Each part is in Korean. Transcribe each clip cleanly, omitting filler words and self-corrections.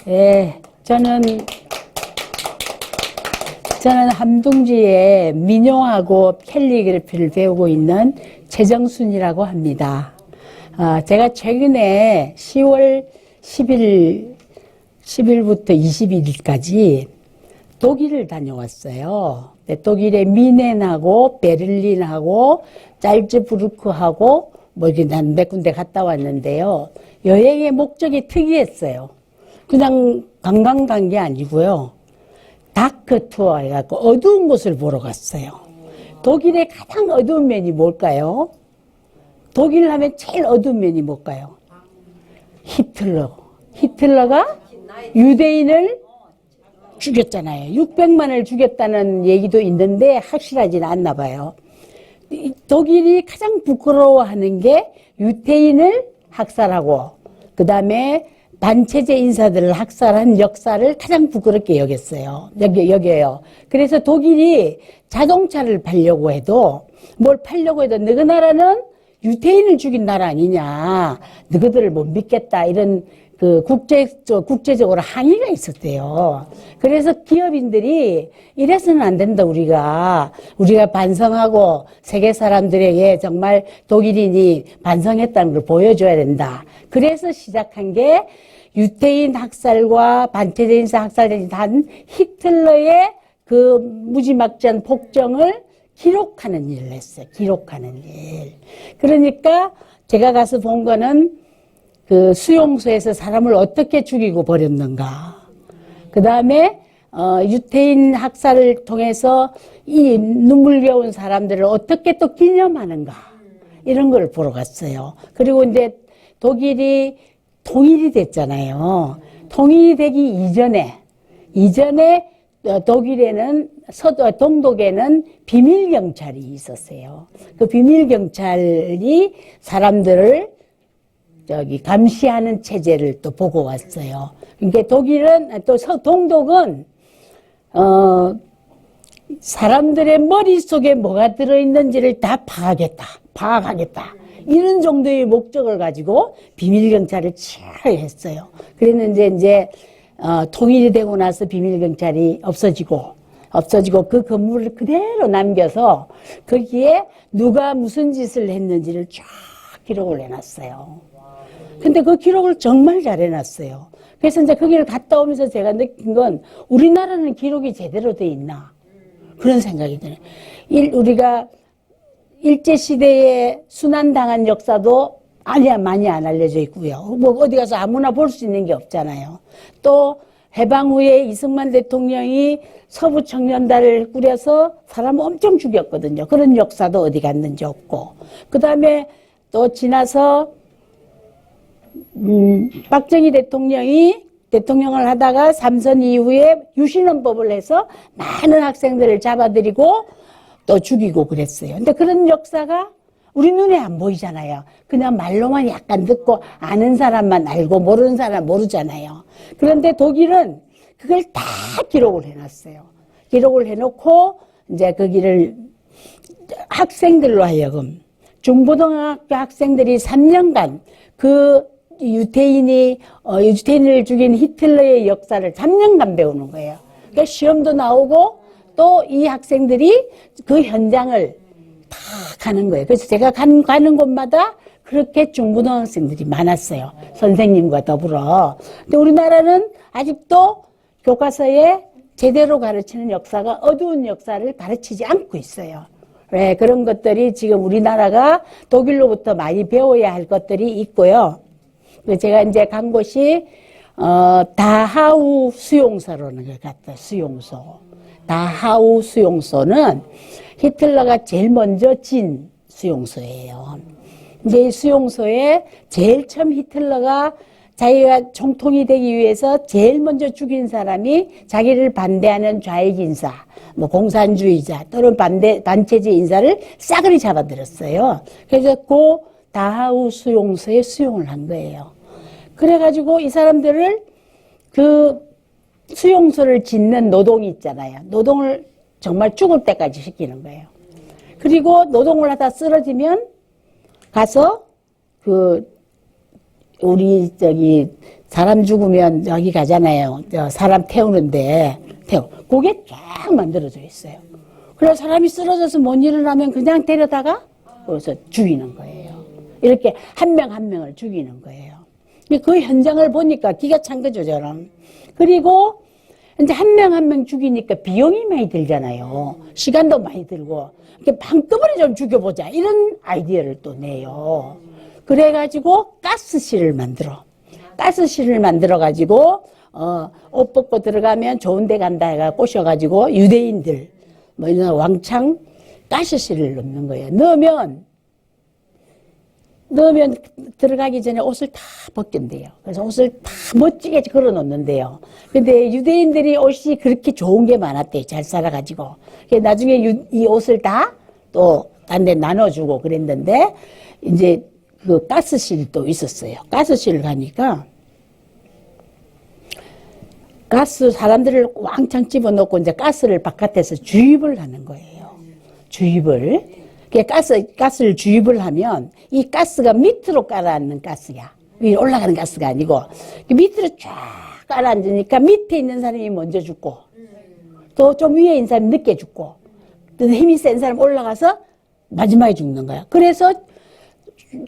예, 저는 함둥지에 민요하고 캘리그래피를 배우고 있는 최정순이라고 합니다. 제가 최근에 10월 10일부터 21일까지 독일을 다녀왔어요. 독일의 미넨하고 베를린하고 잘츠부르크하고 뭐 이렇게 난 몇 군데 갔다 왔는데요. 여행의 목적이 특이했어요. 그냥 관광 간 게 아니고요. 다크 투어 해갖고 어두운 곳을 보러 갔어요. 독일의 가장 어두운 면이 뭘까요? 독일 하면 제일 어두운 면이 뭘까요? 히틀러가 유대인을 죽였잖아요. 600만을 죽였다는 얘기도 있는데 확실하지는 않나 봐요. 독일이 가장 부끄러워하는 게 유태인을 학살하고 그 다음에 반체제 인사들을 학살한 역사를 가장 부끄럽게 여겨요. 그래서 독일이 자동차를 팔려고 해도 너희 나라는 유태인을 죽인 나라 아니냐. 너희들을 못 믿겠다. 이런 국제적으로 항의가 있었대요. 그래서 기업인들이 이래서는 안 된다, 우리가 반성하고 세계 사람들에게 정말 독일인이 반성했다는 걸 보여줘야 된다. 그래서 시작한 게 유태인 학살과 반체제 인사 학살을 한 히틀러의 그 무지막지한 폭정을 기록하는 일을 했어요. 기록하는 일. 그러니까 제가 가서 본 거는 그 수용소에서 사람을 어떻게 죽이고 버렸는가. 그 다음에 유태인 학살을 통해서 이 눈물겨운 사람들을 어떻게 또 기념하는가. 이런 걸 보러 갔어요. 그리고 이제 독일이 통일이 됐잖아요. 통일이 되기 이전에 독일에는 동독에는 비밀경찰이 있었어요. 그 비밀경찰이 사람들을 감시하는 체제를 또 보고 왔어요. 그러니까 동독은 사람들의 머릿속에 뭐가 들어있는지를 다 파악하겠다. 이런 정도의 목적을 가지고 비밀경찰을 잘 했어요. 그랬는데 이제 통일이 되고 나서 비밀경찰이 없어지고 그 건물을 그대로 남겨서 거기에 누가 무슨 짓을 했는지를 쫙 기록을 해놨어요. 근데 그 기록을 정말 잘 해놨어요. 그래서 이제 거기를 갔다 오면서 제가 느낀 건 우리나라는 기록이 제대로 돼 있나 그런 생각이 드네요. 우리가 일제시대에 순환당한 역사도 많이 안 알려져 있고요. 뭐 어디 가서 아무나 볼 수 있는 게 없잖아요. 또 해방 후에 이승만 대통령이 서부 청년단을 꾸려서 사람 엄청 죽였거든요. 그런 역사도 어디 갔는지 없고. 그 다음에 또 지나서 박정희 대통령이 대통령을 하다가 삼선 이후에 유신헌법을 해서 많은 학생들을 잡아들이고 또 죽이고 그랬어요. 근데 그런 역사가 우리 눈에 안 보이잖아요. 그냥 말로만 약간 듣고 아는 사람만 알고 모르는 사람 모르잖아요. 그런데 독일은 그걸 다 기록을 해놨어요. 기록을 해놓고 이제 거기를 학생들로 하여금 중고등학교 학생들이 3년간 그 유태인을 죽인 히틀러의 역사를 3년간 배우는 거예요. 그러니까 시험도 나오고 또 이 학생들이 그 현장을 다 가는 거예요. 그래서 제가 가는 곳마다 그렇게 중고등학생들이 많았어요. 선생님과 더불어. 근데 우리나라는 아직도 교과서에 제대로 가르치는 역사가 어두운 역사를 가르치지 않고 있어요. 네, 그런 것들이 지금 우리나라가 독일로부터 많이 배워야 할 것들이 있고요. 제가 이제 간 곳이 다하우 수용소라는 걸 갔다. 수용소. 다하우 수용소는 히틀러가 제일 먼저 진 수용소예요. 이제 이 수용소에 제일 처음 히틀러가 자기가 총통이 되기 위해서 제일 먼저 죽인 사람이 자기를 반대하는 좌익 인사, 뭐 공산주의자 또는 반체제 인사를 싸그리 잡아들였어요. 그래서 그 다하우 수용소에 수용을 한 거예요. 그래가지고 이 사람들을 그 수용소를 짓는 노동이 있잖아요. 노동을 정말 죽을 때까지 시키는 거예요. 그리고 노동을 하다 쓰러지면 가서 우리 사람 죽으면 여기 가잖아요. 사람 태우는데, 그게 쫙 만들어져 있어요. 그래서 사람이 쓰러져서 못 일어나면 그냥 데려다가 거기서 죽이는 거예요. 이렇게 한 명 한 명을 죽이는 거예요. 그 현장을 보니까 기가 찬 거죠, 저는. 그리고 이제 한 명 한 명 죽이니까 비용이 많이 들잖아요. 시간도 많이 들고. 이렇게 한꺼번에 좀 죽여보자. 이런 아이디어를 또 내요. 그래가지고 가스실을 만들어. 가스실을 만들어가지고, 옷 벗고 들어가면 좋은 데 간다 해가 꼬셔가지고 유대인들, 뭐 이런 왕창 가스실을 넣는 거예요. 넣으면 들어가기 전에 옷을 다 벗긴대요. 그래서 옷을 다 멋지게 걸어 놓는데요. 근데 유대인들이 옷이 그렇게 좋은 게 많았대요. 잘 살아가지고. 나중에 이 옷을 다 또 딴 데 나눠주고 그랬는데, 이제 그 가스실이 또 있었어요. 가스실 가니까, 가스 사람들을 왕창 집어넣고 이제 가스를 바깥에서 주입을 하는 거예요. 주입을. 가스를 주입을 하면 이 가스가 밑으로 깔아앉는 가스야. 위로 올라가는 가스가 아니고 밑으로 쫙 깔아앉으니까 밑에 있는 사람이 먼저 죽고 또 좀 위에 있는 사람이 늦게 죽고 또 힘이 센 사람 올라가서 마지막에 죽는 거야. 그래서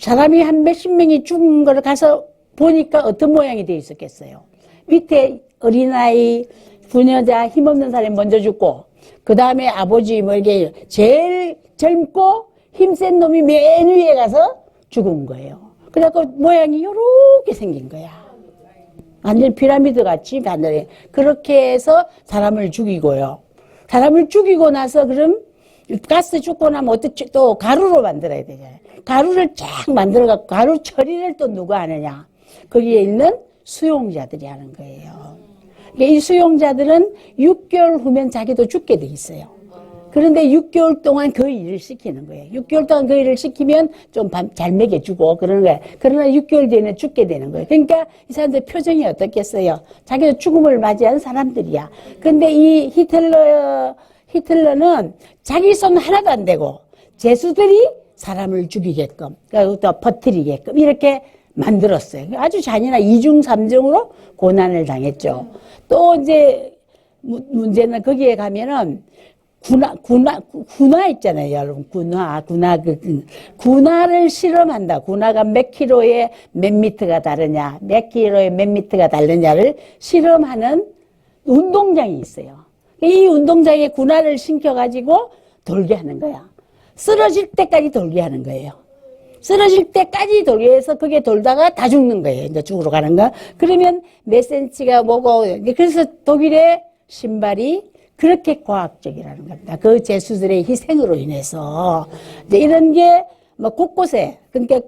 사람이 한 몇십 명이 죽은 걸 가서 보니까 어떤 모양이 돼 있었겠어요. 밑에 어린아이, 부녀자, 힘없는 사람이 먼저 죽고 그 다음에 아버지 뭐 이게 제일 젊고 힘센 놈이 맨 위에 가서 죽은 거예요. 그래갖고 모양이 요렇게 생긴 거야. 완전 피라미드 같이 하늘에. 그렇게 해서 사람을 죽이고요. 사람을 죽이고 나서 그럼 가스 죽고 나면 어떻게 또 가루로 만들어야 되잖아요. 가루를 쫙 만들어갖고 가루 처리를 또 누가 하느냐. 거기에 있는 수용자들이 하는 거예요. 이 수용자들은 6개월 후면 자기도 죽게 돼 있어요. 그런데 6개월 동안 그 일을 시키는 거예요. 6개월 동안 그 일을 시키면 좀 잘 먹여주고 그러는 거예요. 그러나 6개월 뒤에는 죽게 되는 거예요. 그러니까 이 사람들 표정이 어떻겠어요? 자기도 죽음을 맞이한 사람들이야. 근데 이 히틀러는 자기 손 하나도 안 대고 죄수들이 사람을 죽이게끔, 또 퍼뜨리게끔 이렇게 만들었어요. 아주 잔인한 2중 3중으로 고난을 당했죠. 또 이제 문제는 거기에 가면은 군화 있잖아요, 여러분. 군화를 실험한다. 군화가 몇 킬로에 몇 미터가 다르냐, 몇 킬로에 몇 미터가 다르냐를 실험하는 운동장이 있어요. 이 운동장에 군화를 신겨가지고 돌게 하는 거야. 쓰러질 때까지 돌게 하는 거예요. 쓰러질 때까지 돌게 해서 그게 돌다가 다 죽는 거예요. 이제 죽으러 가는 거. 그러면 몇 센치가 뭐고, 그래서 독일의 신발이 그렇게 과학적이라는 겁니다. 그 죄수들의 희생으로 인해서. 이제 이런 게 뭐 곳곳에, 그러니까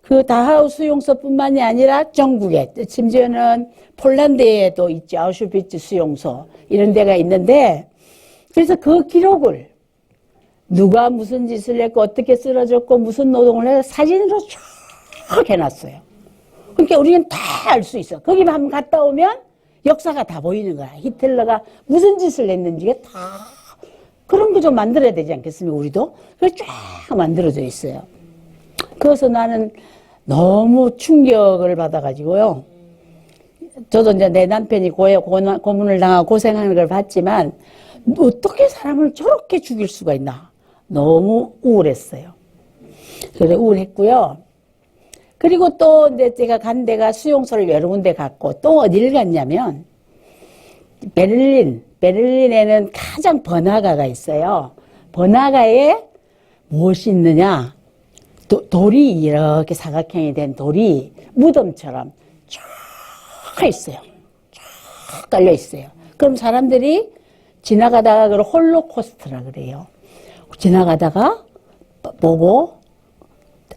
그 다하우 수용소뿐만이 아니라 전국에, 심지어는 폴란드에도 있죠. 아우슈비츠 수용소. 이런 데가 있는데, 그래서 그 기록을 누가 무슨 짓을 했고 어떻게 쓰러졌고 무슨 노동을 해서 사진으로 쫙 해놨어요. 그러니까 우리는 다 알 수 있어. 거기만 한번 갔다 오면 역사가 다 보이는 거야. 히틀러가 무슨 짓을 했는지가 다 그런 거 좀 만들어야 되지 않겠습니까? 우리도. 그래서 쫙 만들어져 있어요. 그래서 나는 너무 충격을 받아가지고요. 저도 이제 내 남편이 고문을 당하고 고생하는 걸 봤지만 어떻게 사람을 저렇게 죽일 수가 있나. 너무 우울했어요. 그래, 우울했고요. 그리고 또 이제 제가 간 데가 수용소를 여러 군데 갔고 또 어디를 갔냐면 베를린에는 가장 번화가가 있어요. 번화가에 무엇이 있느냐? 돌이 이렇게 사각형이 된 돌이 무덤처럼 쫙 있어요. 쫙 깔려 있어요. 그럼 사람들이 지나가다가 그걸 홀로코스트라 그래요. 지나가다가 보고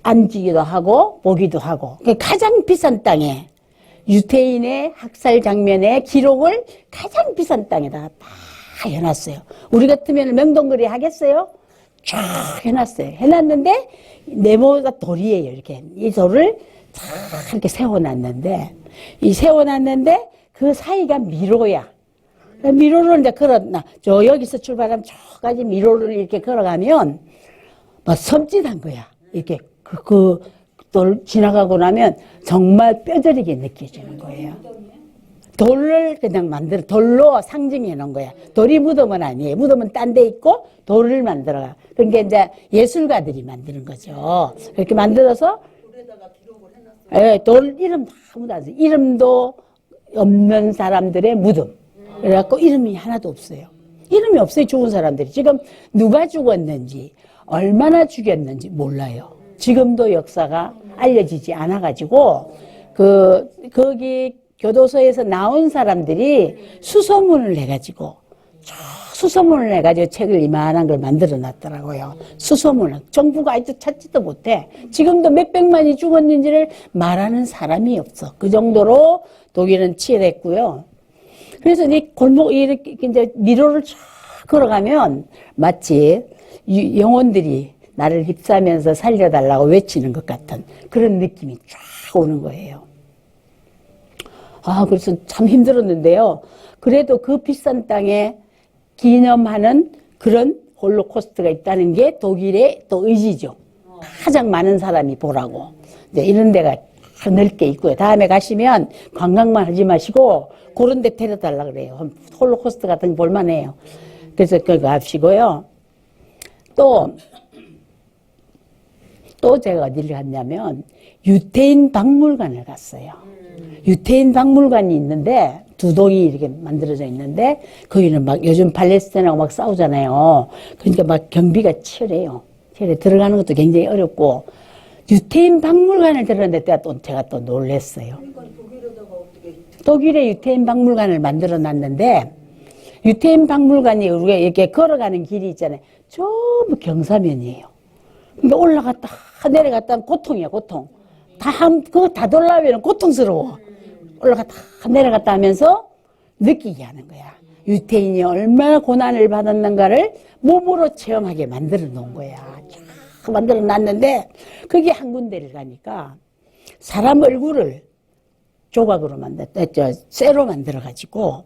앉기도 하고 보기도 하고 가장 비싼 땅에 유태인의 학살 장면의 기록을 가장 비싼 땅에다가 다 해놨어요. 우리 같으면 명동거리 하겠어요? 쫙 해놨어요. 해놨는데 네모가 돌이에요. 이렇게 이 돌을 쫙 이렇게 세워놨는데 그 사이가 미로야. 미로를 이제 저 여기서 출발하면 저까지 미로를 이렇게 걸어가면 막 섬찟한 거야. 이렇게 지나가고 나면 정말 뼈저리게 느껴지는 거예요. 돌을 그냥 돌로 상징해 놓은 거야. 돌이 무덤은 아니에요. 무덤은 딴 데 있고 돌을 만들어가. 그러니까 이제 예술가들이 만드는 거죠. 그렇게 만들어서 돌 이름 아무도 안 써요. 이름도 없는 사람들의 무덤. 그래갖고 이름이 하나도 없어요. 이름이 없어요. 죽은 사람들이. 지금 누가 죽었는지 얼마나 죽였는지 몰라요. 지금도 역사가 알려지지 않아가지고 거기 교도소에서 나온 사람들이 수소문을 해가지고 책을 이만한 걸 만들어 놨더라고요. 수소문을. 정부가 아직도 찾지도 못해. 지금도 몇백만이 죽었는지를 말하는 사람이 없어. 그 정도로 독일은 치열했고요. 그래서 이 골목, 이렇게 이제 미로를 쫙 걸어가면 마치 영혼들이 나를 휩싸면서 살려달라고 외치는 것 같은 그런 느낌이 쫙 오는 거예요. 그래서 참 힘들었는데요. 그래도 그 비싼 땅에 기념하는 그런 홀로코스트가 있다는 게 독일의 또 의지죠. 가장 많은 사람이 보라고. 이제 이런 데가 넓게 있고요. 다음에 가시면 관광만 하지 마시고 그런 데 데려달라 그래요. 홀로코스트 같은 거 볼만해요. 그래서 그거 하시고요. 또 제가 어디를 갔냐면 유태인 박물관을 갔어요. 유태인 박물관이 있는데 두 동이 이렇게 만들어져 있는데 거기는 막 요즘 팔레스타인하고 막 싸우잖아요. 그러니까 막 경비가 치열해요. 들어가는 것도 굉장히 어렵고 유태인 박물관을 들었는데 제가 또 놀랐어요. 독일에 유태인 박물관을 만들어 놨는데 유태인 박물관이 우리가 이렇게 걸어가는 길이 있잖아요. 전부 경사면이에요. 근데 올라갔다 내려갔다 하면 고통이야, 고통. 그거 다 돌아오면 고통스러워. 올라갔다 내려갔다 하면서 느끼게 하는 거야. 유태인이 얼마나 고난을 받았는가를 몸으로 체험하게 만들어 놓은 거야. 쫙 만들어 놨는데 거기 한 군데를 가니까 사람 얼굴을 조각으로 쇠로 만들어 가지고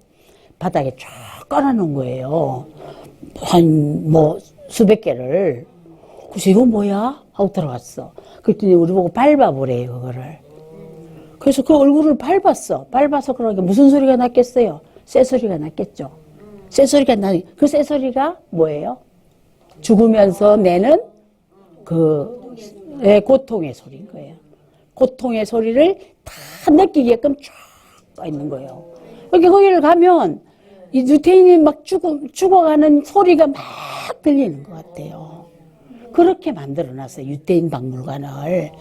바닥에 쫙 깔아 놓은 거예요. 수백 개를. 그래서 이거 뭐야? 하고 들어갔어. 그랬더니 우리 보고 밟아보래요, 그거를. 그래서 그 얼굴을 밟았어. 밟아서 그러니까 무슨 소리가 났겠어요? 쇠소리가 났겠죠. 쇠소리가 그 쇠소리가 뭐예요? 죽으면서 내는 고통의 소리인 거예요. 고통의 소리를 다 느끼게끔 쫙 가 있는 거예요. 거기를 가면 이 유태인이 막 죽어가는 소리가 막 들리는 것 같아요. 그렇게 만들어 놨어요. 유태인 박물관을.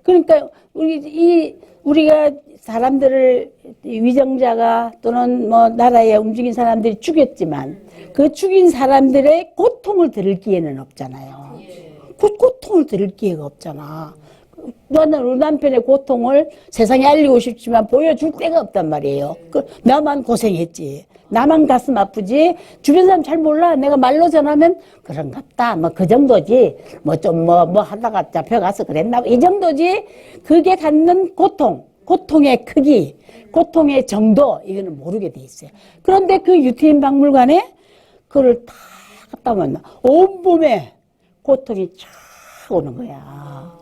그러니까 우리가 사람들을 위정자가 또는 나라에 움직인 사람들이 죽였지만 그 죽인 사람들의 고통을 들을 기회는 없잖아요. 그 고통을 들을 기회가 없잖아. 나는 우리 남편의 고통을 세상에 알리고 싶지만 보여줄 데가 없단 말이에요. 나만 고생했지. 나만 가슴 아프지. 주변 사람 잘 몰라. 내가 말로 전하면 그런갑다. 그 정도지. 하다가 잡혀가서 그랬나. 이 정도지. 그게 갖는 고통의 크기, 고통의 정도, 이거는 모르게 돼 있어요. 그런데 그 유태인 박물관에 그걸 다 갖다 놨나. 온몸에 고통이 쫙 오는 거야.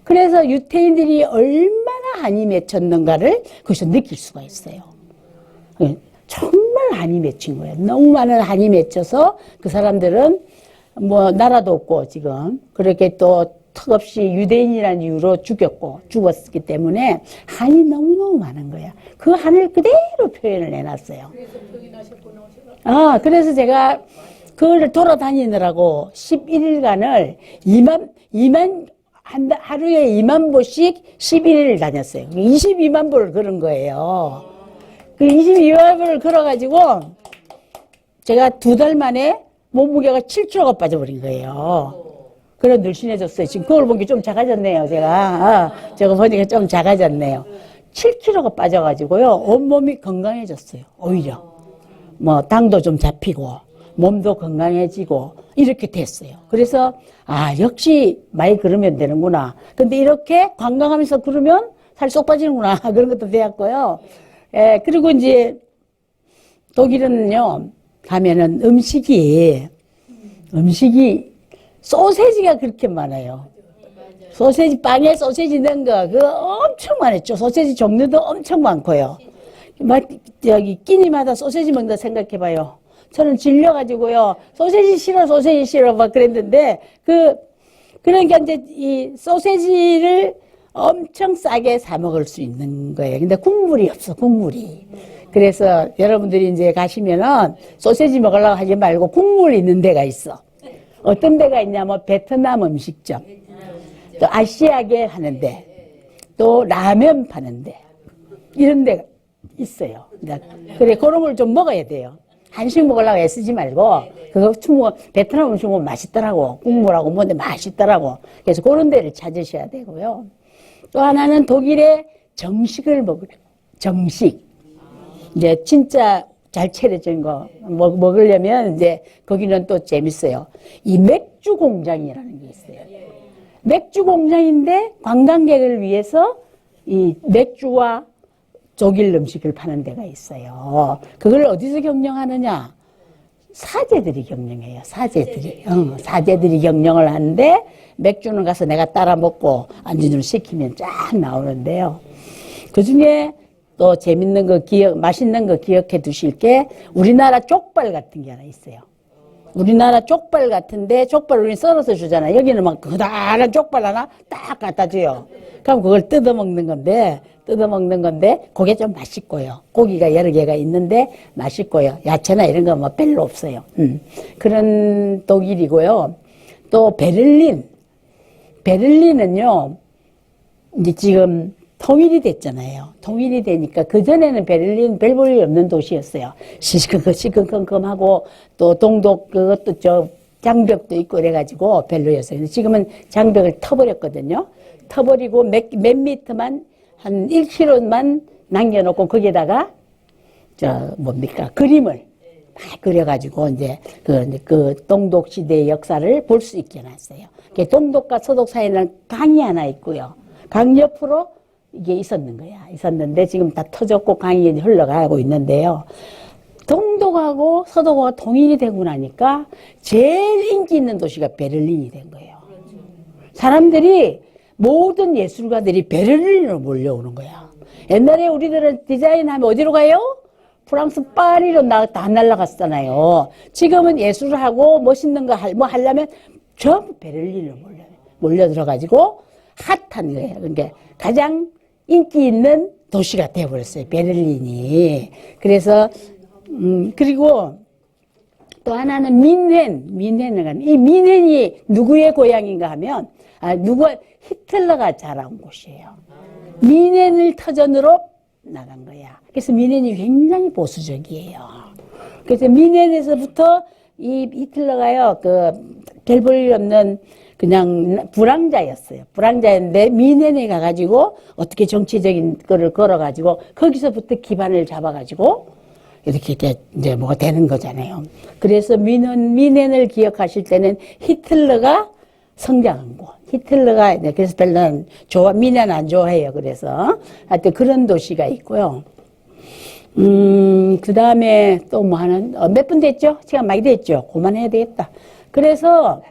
그래서 유태인들이 얼마나 한이 맺혔는가를 거기서 느낄 수가 있어요. 정말 한이 맺힌 거예요. 너무 많은 한이 맺혀서 그 사람들은 나라도 없고 지금 그렇게 또 턱없이 유대인이라는 이유로 죽었기 때문에 한이 너무너무 많은 거야. 그 한을 그대로 표현을 해놨어요. 그래서 제가 그걸 돌아다니느라고 11일간을 하루에 2만 보씩 11일을 다녔어요. 22만 보를 걸은 거예요. 그 22만 보를 걸어가지고 제가 2달 만에 몸무게가 7kg가 빠져버린 거예요. 그래 늘씬해졌어요. 지금 거울 보기 좀 작아졌네요. 제가 보니까 좀 작아졌네요. 7kg가 빠져가지고요. 온몸이 건강해졌어요. 오히려 당도 좀 잡히고 몸도 건강해지고 이렇게 됐어요. 그래서 역시 많이 걸으면 되는구나. 근데 이렇게 관광하면서 걸으면 살 쏙 빠지는구나. 그런 것도 되었고요. 그리고 이제 독일은요 가면은 음식이 소세지가 그렇게 많아요. 소세지, 빵에 소세지 넣은 거, 그거 엄청 많았죠. 소세지 종류도 엄청 많고요. 막, 여기, 끼니마다 소세지 먹는다 생각해봐요. 저는 질려가지고요. 소세지 싫어, 막 그랬는데, 그러니까 이제 이 소세지를 엄청 싸게 사 먹을 수 있는 거예요. 근데 국물이 없어, 국물이. 그래서 여러분들이 이제 가시면은 소세지 먹으려고 하지 말고 국물 있는 데가 있어. 어떤 데가 있냐면 베트남 음식점, 또 아시아계 하는데, 또 라면 파는데, 이런 데가 있어요. 그래, 그런 걸 좀 먹어야 돼요. 한식 먹으려고 애쓰지 말고, 그거 베트남 음식 먹으면 맛있더라고. 국물하고 뭔데 맛있더라고. 그래서 그런 데를 찾으셔야 되고요. 또 하나는 독일의 정식을 정식. 이제 진짜 잘 차려진 거 먹으려면 이제 거기는 또 재밌어요. 이 맥주 공장이라는 게 있어요. 맥주 공장인데 관광객을 위해서 이 맥주와 독일 음식을 파는 데가 있어요. 그걸 어디서 경영하느냐? 사제들이 경영해요. 사제들이 경영을 하는데 맥주는 가서 내가 따라 먹고 안주를 시키면 쫙 나오는데요. 그 중에 또 재밌는 거 맛있는 거 기억해 두실 게 우리나라 족발 같은 게 하나 있어요. 우리나라 족발 같은데 족발 우리는 썰어서 주잖아요. 여기는 막 그다란 족발 하나 딱 갖다 줘요. 그럼 그걸 뜯어 먹는 건데 그게 좀 맛있고요. 고기가 여러 개가 있는데 맛있고요. 야채나 이런 거 뭐 별로 없어요. 그런 독일이고요. 또 베를린은요, 이제 지금 통일이 됐잖아요. 통일이 되니까 그전에는 베를린 별 볼일 없는 도시였어요. 시끌끔하고 또 동독 그것도 장벽도 있고 그래가지고 별로였어요. 근데 지금은 장벽을 터버렸거든요. 터버리고 몇 미터만 한 1km만 남겨놓고 거기에다가 그림을 막 그려가지고 이제 그 동독 시대의 역사를 볼 수 있게 해놨어요. 동독과 서독 사이에는 강이 하나 있고요. 강 옆으로 이게 있었는데 지금 다 터졌고 강이 흘러가고 있는데요. 동독하고 서독하고 통일이 되고 나니까 제일 인기 있는 도시가 베를린이 된 거예요. 사람들이 모든 예술가들이 베를린으로 몰려오는 거야. 옛날에 우리들은 디자인하면 어디로 가요? 프랑스 파리로 다 날아갔잖아요. 지금은 예술하고 멋있는 거 하려면 전부 베를린으로 몰려들어가지고 핫한 거예요. 그러니까 가장 인기 있는 도시가 되어버렸어요. 베를린이. 그래서 그리고 또 하나는 민헨을 가는. 이 민헨이 누구의 고향인가 하면 히틀러가 자라온 곳이에요. 민헨을 터전으로 나간 거야. 그래서 민헨이 굉장히 보수적이에요. 그래서 민헨에서부터 이 히틀러가요, 별 볼 일 없는 그냥 불황자였어요. 불황자였는데 민헨에 가가지고 어떻게 정치적인 거를 걸어가지고 거기서부터 기반을 잡아가지고 이렇게 이제 뭐가 되는 거잖아요. 그래서 민헨을 기억하실 때는 히틀러가 성장한 곳. 히틀러가 그래서 별로 민헨 안 좋아해요. 그래서 하여튼 그런 도시가 있고요. 그 다음에 또 뭐 하는 몇 분 됐죠? 시간 많이 됐죠? 그만해야 되겠다. 그래서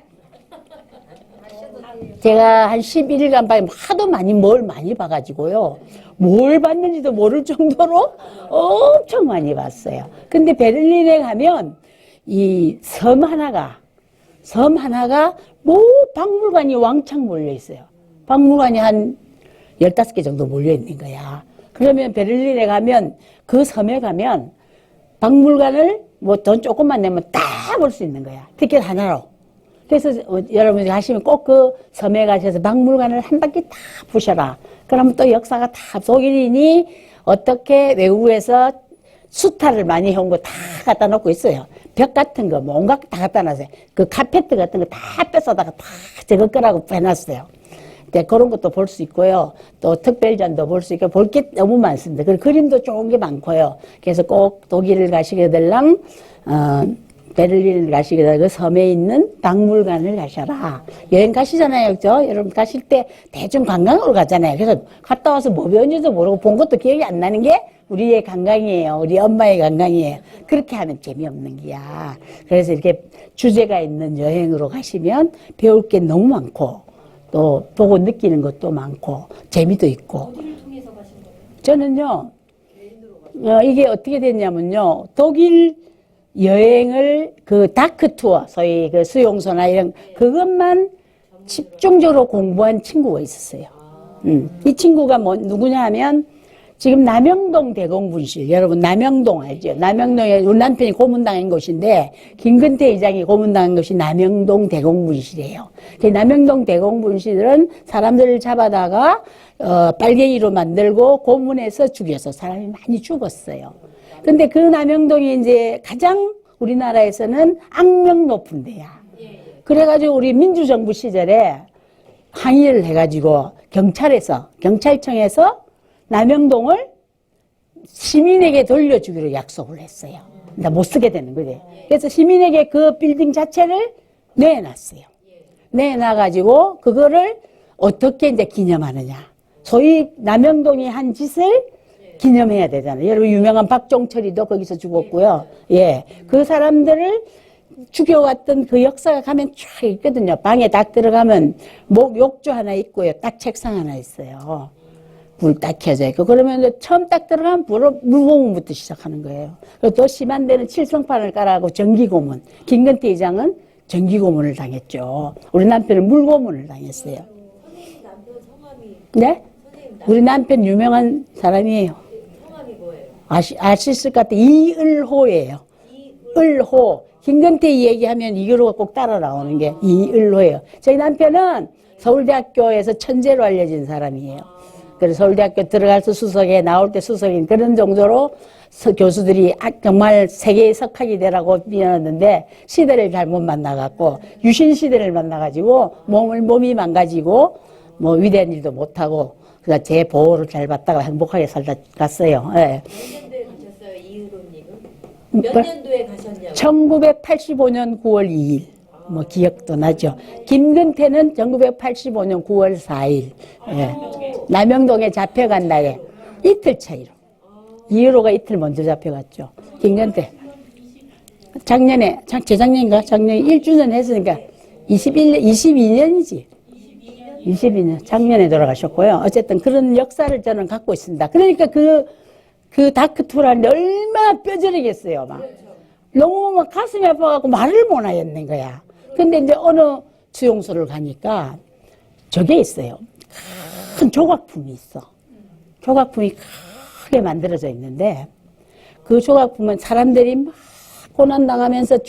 제가 한 11일간 하도 뭘 많이 봐가지고요. 뭘 봤는지도 모를 정도로 엄청 많이 봤어요. 근데 베를린에 가면 이 섬 하나가 박물관이 왕창 몰려 있어요. 박물관이 한 15개 정도 몰려 있는 거야. 그러면 베를린에 가면 그 섬에 가면 박물관을 돈 조금만 내면 다 볼 수 있는 거야. 티켓 하나로. 그래서 여러분이 가시면 꼭 그 섬에 가셔서 박물관을 한 바퀴 다 보셔라. 그러면 또 역사가 다 독일인이 어떻게 외국에서 수탈을 많이 해온 거 다 갖다 놓고 있어요. 벽 같은 거, 온갖 다 갖다 놨어요. 그 카페트 같은 거 다 뺏어다가 다 저거 거라고 해놨어요. 그런 것도 볼 수 있고요. 또 특별전도 볼 수 있고 볼 게 너무 많습니다. 그리고 그림도 좋은 게 많고요. 그래서 꼭 독일을 가시게 되면 베를린을 가시게 되면 그 섬에 있는 박물관을 가셔라. 여행 가시잖아요. 그죠? 여러분 가실 때 대충 관광으로 가잖아요. 그래서 갔다 와서 뭐 배웠는지도 모르고 본 것도 기억이 안 나는 게 우리의 관광이에요. 우리 엄마의 관광이에요. 그렇게 하면 재미없는 게야. 그래서 이렇게 주제가 있는 여행으로 가시면 배울 게 너무 많고 또 보고 느끼는 것도 많고 재미도 있고. 어디를 통해서 가신 거예요? 저는요, 이게 어떻게 됐냐면요, 독일 여행을 그 다크 투어, 소위 그 수용소나 이런 그것만 집중적으로 공부한 친구가 있었어요. 이 친구가 뭐 누구냐 하면 지금 남영동 대공분실, 여러분 남영동 알죠? 남영동에 우리 남편이 고문당한 곳인데 김근태 의장이 고문당한 곳이 남영동 대공분실이에요. 그 남영동 대공분실은 사람들을 잡아다가 빨갱이로 만들고 고문해서 죽여서 사람이 많이 죽었어요. 근데 그 남영동이 이제 가장 우리나라에서는 악명 높은 데야. 그래가지고 우리 민주정부 시절에 항의를 해가지고 경찰청에서 남영동을 시민에게 돌려주기로 약속을 했어요. 근데 못 쓰게 되는 거지. 그래서 시민에게 그 빌딩 자체를 내놨어요. 내놔가지고 그거를 어떻게 이제 기념하느냐. 소위 남영동이 한 짓을 기념해야 되잖아요. 여러분 유명한 박종철이도 거기서 죽었고요. 예, 그 사람들을 죽여왔던 그 역사가 가면 쫙 있거든요. 방에 딱 들어가면 욕조 하나 있고요. 딱 책상 하나 있어요. 불 딱 켜져 있고. 그러면 처음 딱 들어가면 물고문부터 시작하는 거예요. 그리고 더 심한 데는 칠성판을 깔아고 전기고문. 김건태 의장은 전기고문을 당했죠. 우리 남편은 물고문을 당했어요. 선생님 남편 성함이 네? 우리 남편 유명한 사람이에요. 성함이 뭐예요? 아실 것 같아요. 이을호예요. 을호. 김건태 얘기하면 이거로 꼭 따라 나오는 게 이을호예요. 저희 남편은 서울대학교에서 천재로 알려진 사람이에요. 그래서 서울대학교 들어가서 수석에 나올 때 수석인 그런 정도로 교수들이 정말 세계의 석학이 되라고 미안했는데 시대를 잘못 만나갖고 유신 시대를 만나가지고 몸이 망가지고 뭐 위대한 일도 못하고 그래서 제 보호를 잘 받다가 행복하게 살다 갔어요. 예. 몇 년도에 가셨어요, 이은호님은? 몇 년도에 가셨냐고? 1985년 9월 2일. 뭐 기억도 나죠. 김근태는 1985년 9월 4일. 예. 남영동에 잡혀간 날에 이틀 차이로. 이은호가 이틀 먼저 잡혀갔죠. 김근태. 작년에, 재작년인가? 작년에 1주년 했으니까 22년이지. 22년. 작년에 돌아가셨고요. 어쨌든 그런 역사를 저는 갖고 있습니다. 그러니까 그 다크투라는 게 얼마나 뼈저리겠어요, 막. 너무 막 가슴이 아파갖고 말을 못 하겠는 거야. 근데 이제 어느 수용소를 가니까 저게 있어요. 큰 조각품이 있어. 조각품이 크게 만들어져 있는데 그 조각품은 사람들이 막 고난당하면서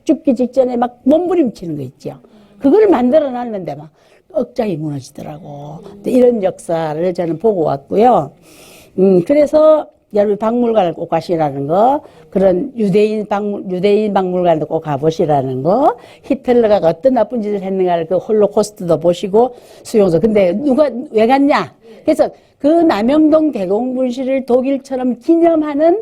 죽기 직전에 막 몸부림치는 거 있죠. 그걸 만들어 놨는데 막 억장이 무너지더라고. 이런 역사를 저는 보고 왔고요. 그래서 여러분 박물관을 꼭 가시라는 거, 그런 유대인 박물관도 꼭 가보시라는 거, 히틀러가 어떤 나쁜 짓을 했는가를 그 홀로코스트도 보시고 수용소. 근데 왜 갔냐? 그래서 그 남영동 대공분실을 독일처럼 기념하는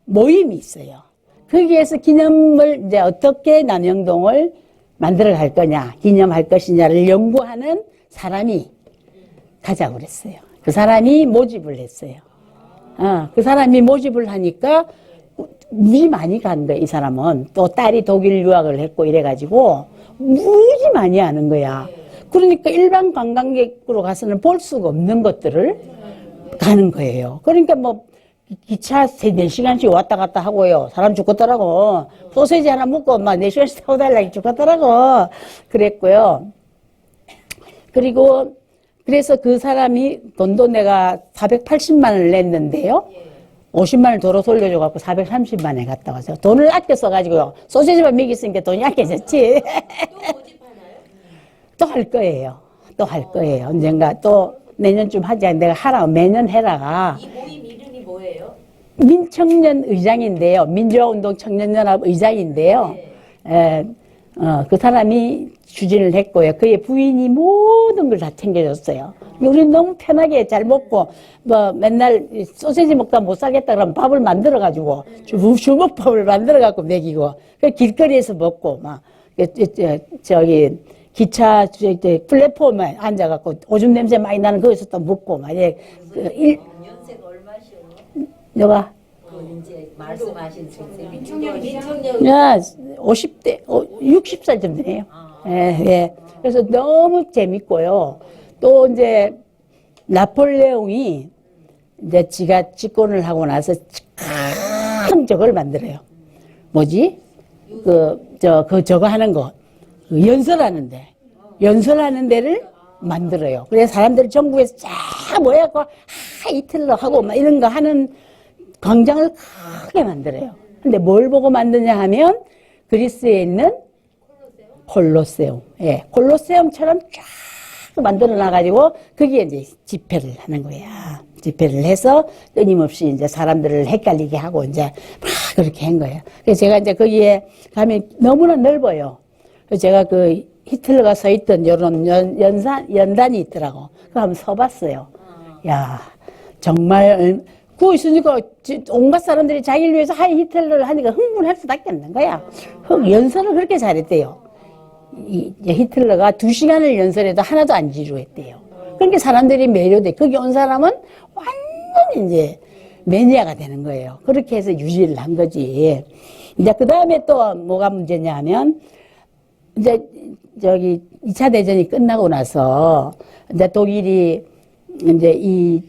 모임이 있어요. 거기에서 기념을 이제 어떻게 남영동을 만들어 갈 거냐, 기념할 것이냐를 연구하는 사람이 가자고 그랬어요. 그 사람이 모집을 했어요. 그 사람이 모집을 하니까 무지 많이 간 거야, 이 사람은. 또 딸이 독일 유학을 했고 이래가지고 무지 많이 하는 거야. 그러니까 일반 관광객으로 가서는 볼 수가 없는 것들을 가는 거예요. 그러니까 뭐 기차 4시간씩 왔다 갔다 하고요. 사람 죽었더라고. 소세지 하나 먹고 막 4시간씩 타고 달라고 죽었더라고. 그랬고요. 그래서 그 사람이 돈도 내가 480만 원을 냈는데요. 50만 원을 도로 돌려줘갖고 430만 원에 갔다 와서 돈을 아껴 써가지고요. 소세지만 먹였으니까 돈이 아껴졌지. 또 모집하나요? 또 할 거예요. 또 할 거예요. 언젠가 또 내년쯤 하지. 내가 하라고 매년 해라. 이 모임 이름이 뭐예요? 민청년 의장인데요. 민주화운동 청년연합 의장인데요. 그 사람이 추진을 했고요. 그의 부인이 모든 걸 다 챙겨줬어요. 우리는 너무 편하게 잘 먹고, 뭐, 맨날 소세지 먹다 못 살겠다 그러면 밥을 만들어가지고, 주먹밥을 만들어갖고 먹이고, 그 길거리에서 먹고, 막, 기차, 플랫폼에 앉아갖고, 오줌 냄새 많이 나는 거기서 또 먹고, 막, 연세가 얼마시요? 너가? 이제 말씀하신 선생님. 민청년. 야, 50대, 60살쯤 되네요. 예, 예. 그래서 너무 재밌고요. 또 이제 나폴레옹이 이제 지가 집권을 하고 나서 큰 저걸 만들어요. 뭐지? 저거 하는 거. 연설하는 데를 만들어요. 그래서 사람들이 전국에서 쫙 모여갖고, 히틀러 하고 막 이런 거 하는 광장을 크게 만들어요. 근데 뭘 보고 만드냐 하면, 그리스에 있는 콜로세움. 예, 콜로세움처럼 쫙 만들어 놔가지고, 거기에 이제 집회를 하는 거야. 집회를 해서 끊임없이 이제 사람들을 헷갈리게 하고 이제 막 그렇게 한 거예요. 그래서 제가 이제 거기에 가면 너무나 넓어요. 그래서 제가 그 히틀러가 서 있던 이런 연단이 있더라고. 그거 한번 서봤어요. 야, 정말, 그거 있으니까 온갖 사람들이 자기를 위해서 하이 히틀러를 하니까 흥분할 수밖에 없는 거야. 연설을 그렇게 잘했대요. 히틀러가 2시간을 연설해도 하나도 안 지루했대요. 그러니까 사람들이 매료돼. 거기 온 사람은 완전 이제 매니아가 되는 거예요. 그렇게 해서 유지를 한 거지. 이제 그 다음에 또 뭐가 문제냐 하면, 이제 저기 2차 대전이 끝나고 나서 이제 독일이 이제 이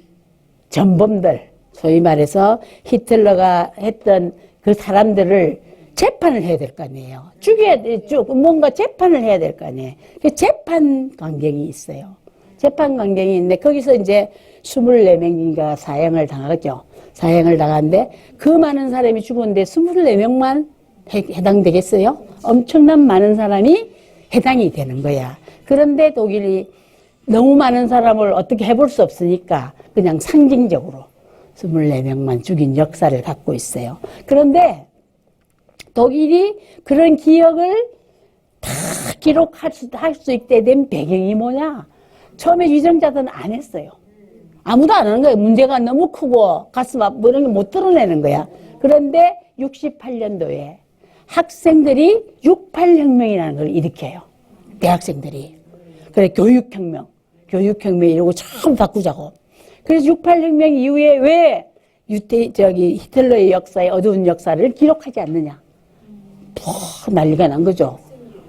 전범들, 소위 말해서 히틀러가 했던 그 사람들을 재판을 해야 될 거 아니에요. 뭔가 재판을 해야 될 거 아니에요. 그 재판 광경이 있어요. 재판 광경이 있는데 거기서 이제 24명인가 사형을 당하죠. 사형을 당하는데 그 많은 사람이 죽었는데 24명만 해당되겠어요? 엄청난 많은 사람이 해당이 되는 거야. 그런데 독일이 너무 많은 사람을 어떻게 해볼 수 없으니까 그냥 상징적으로 24명만 죽인 역사를 갖고 있어요. 그런데 독일이 그런 기억을 다 기록할 수 있게 된 배경이 뭐냐? 처음에 위정자들은 안 했어요. 아무도 안 하는 거예요. 문제가 너무 크고 가슴 아프고 뭐 이런 게 못 드러내는 거야. 그런데 68년도에 학생들이 68혁명이라는 걸 일으켜요. 대학생들이. 그래, 교육혁명 이러고 처음 바꾸자고. 그래서 68혁명 이후에 왜 히틀러의 역사의 어두운 역사를 기록하지 않느냐. 난리가 난 거죠.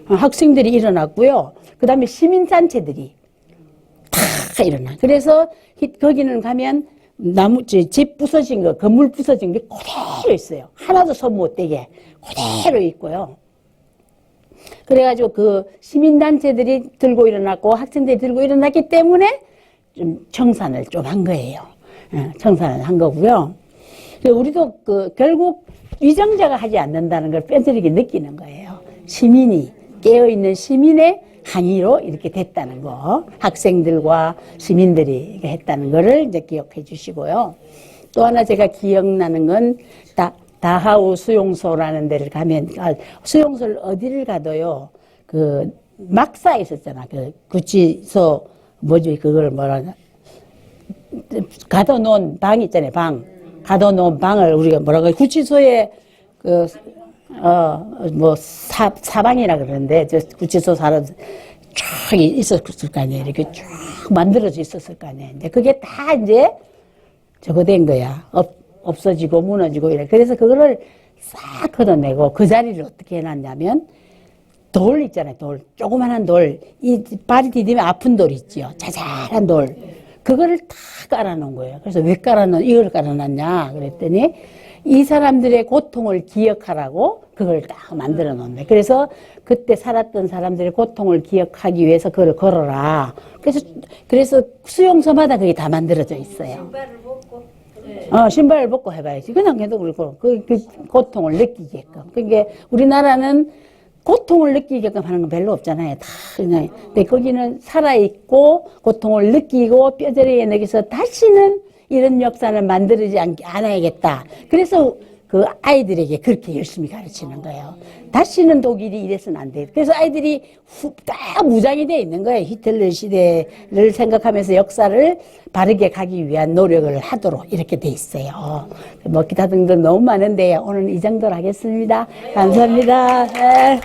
학생들이 일어났고요. 그 다음에 시민단체들이 다 일어나. 그래서 거기는 가면 집 부서진 거, 건물 부서진 게 그대로 있어요. 하나도 손 못 대게 그대로 있고요. 그래가지고 그 시민단체들이 들고 일어났고 학생들이 들고 일어났기 때문에 좀 청산을 좀 한 거예요. 청산을 한 거고요. 우리도 결국 위정자가 하지 않는다는 걸 뼈저리게 느끼는 거예요. 시민이, 깨어있는 시민의 항의로 이렇게 됐다는 거. 학생들과 시민들이 했다는 거를 이제 기억해 주시고요. 또 하나 제가 기억나는 건 다하우 수용소라는 데를 가면, 수용소를 어디를 가도요, 막사에 있었잖아. 구치소, 그걸 가둬놓은 방 있잖아요, 방. 가둬놓은 방을 우리가 구치소에 사방이라 그러는데, 구치소 사람 쫙 있었을 거 아니에요. 이렇게 쭉 만들어져 있었을 거 아니에요. 근데 그게 다 이제 저거 된 거야. 없어지고 무너지고 이래. 그래서 그거를 싹 걷어내고 그 자리를 어떻게 해놨냐면, 돌 있잖아요, 돌. 조그만한 돌. 발이 디디면 아픈 돌 있지요. 자잘한 돌. 그거를 다 깔아놓은 거예요. 그래서 왜 이걸 깔아놨냐 그랬더니 이 사람들의 고통을 기억하라고 그걸 딱 만들어 놓네. 그래서 그때 살았던 사람들의 고통을 기억하기 위해서 그걸 걸어라. 그래서 수용소마다 그게 다 만들어져 있어요. 신발을 벗고. 신발을 벗고 해봐야지. 그냥 해도 그렇고 그 고통을 느끼게끔. 그게 우리나라는 고통을 느끼게끔 하는 건 별로 없잖아요. 다 그냥. 근데 거기는 살아있고 고통을 느끼고 뼈저리게 느껴서 다시는 이런 역사는 만들지 않아야겠다. 그래서 그 아이들에게 그렇게 열심히 가르치는 거예요. 다시는 독일이 이래서는 안 돼. 그래서 아이들이 다 무장이 돼 있는 거예요. 히틀러 시대를 생각하면서 역사를 바르게 가기 위한 노력을 하도록 이렇게 돼 있어요. 뭐 기타 등등 너무 많은데 오늘 이 정도로 하겠습니다. 감사합니다. 네.